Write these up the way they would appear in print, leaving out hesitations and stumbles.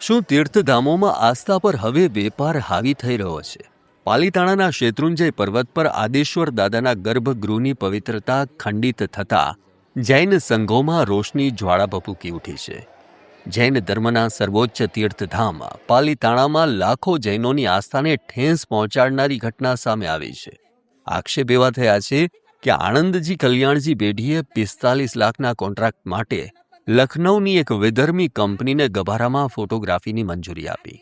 શું તીર્થધામોમાં આસ્થા પર હવે વેપાર હાવી થઈ રહ્યો છે? પાલીતાણાના શેત્રુંજય પર્વત પર આદેશ્વર દાદાના ગર્ભગૃહની પવિત્રતા ખંડિત થતા જૈન સંઘોમાં રોષની જ્વાળા ભભૂકી ઉઠી છે. જૈન ધર્મના સર્વોચ્ચ તીર્થધામ પાલીતાણામાં લાખો જૈનોની આસ્થાને ઠેંસ પહોંચાડનારી ઘટના સામે આવી છે. આક્ષેપ એવા થયા છે કે આણંદજી કલ્યાણજી બેઢીએ 45 લાખના કોન્ટ્રાક્ટ માટે લખનૌની એક વિધર્મી કંપનીને ગભારામાં ફોટોગ્રાફીની મંજૂરી આપી.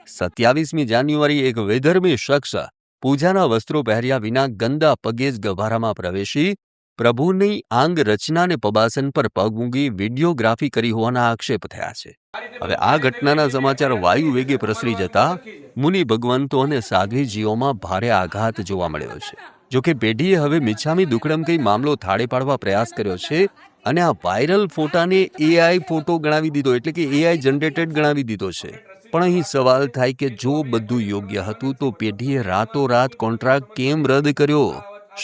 27મી જાન્યુઆરી એક વિધર્મી શખ્સ પૂજાના વસ્ત્રો પહેર્યા વિના ગંદા પગે જ ગભારામાં પ્રવેશી પ્રભુની આંગ રચનાને પબાસન પર પગ મૂકી વિડીયોગ્રાફી કરી હોવાના આક્ષેપ થયા છે. હવે આ ઘટનાના સમાચાર વાયુ વેગે પ્રસરી જતા મુનિ ભગવંતો અને સાધ્વીજીઓમાં ભારે આઘાત જોવા મળ્યો છે. જોકે પેઢીએ હવે મિચ્છામી દુક્કડમ કહી મામલો થાળે પાડવા પ્રયાસ કર્યો છે અને આ વાયરલ ફોટાને એઆઈ ફોટો ગણાવી દીધો, એટલે કે એઆઈ જનરેટેડ ગણાવી દીધો છે. પણ અહીં સવાલ થાય કે જો બધું યોગ્ય હતું તો પેઢીએ રાતોરાત કોન્ટ્રાક્ટ કેમ રદ કર્યો?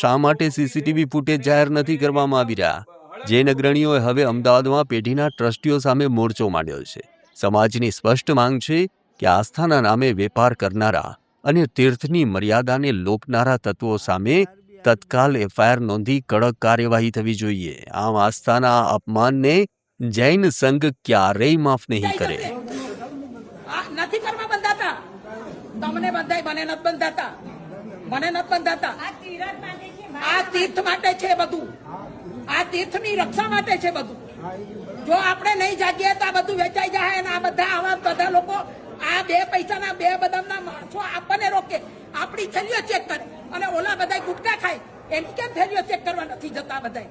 શા માટે સીસીટીવી ફૂટેજ જાહેર નથી કરવામાં આવી રહ્યા? જૈન અગ્રણીઓએ હવે અમદાવાદમાં પેઢીના ટ્રસ્ટીઓ સામે મોરચો માંડ્યો છે. સમાજની સ્પષ્ટ માંગ છે કે આસ્થાના નામે વેપાર કરનારા અને તીર્થની મર્યાદાને લોપનારા તત્વો સામે તત્કાલ એફઆઈઆર નોંધી કડક કાર્યવાહી થવી જોઈએ. આમ આસ્થાના અપમાનને જૈન સંઘ ક્યારેય માફ નહીં કરે. નથી કરવા બંધાતા, તમને બંધાય, મને નથી બંધાતા, મને નથી બંધાતા. આ તીર્થ માટે છે બધું, આ તીર્થની રક્ષા માટે છે બધું. જો આપણે નહીં જાગીએ તો આ બધું વેચાઈ જાય અને આ બધા આવા બધા લોકો આ 2 પૈસાના 2 બદામના માણસો આપણને રોકે, આપણી થેલીઓ ચેક કરે અને ઓલા બધા ગુટકા ખાય, એની કેમ થેલીઓ ચેક કરવા નથી જતા બધા?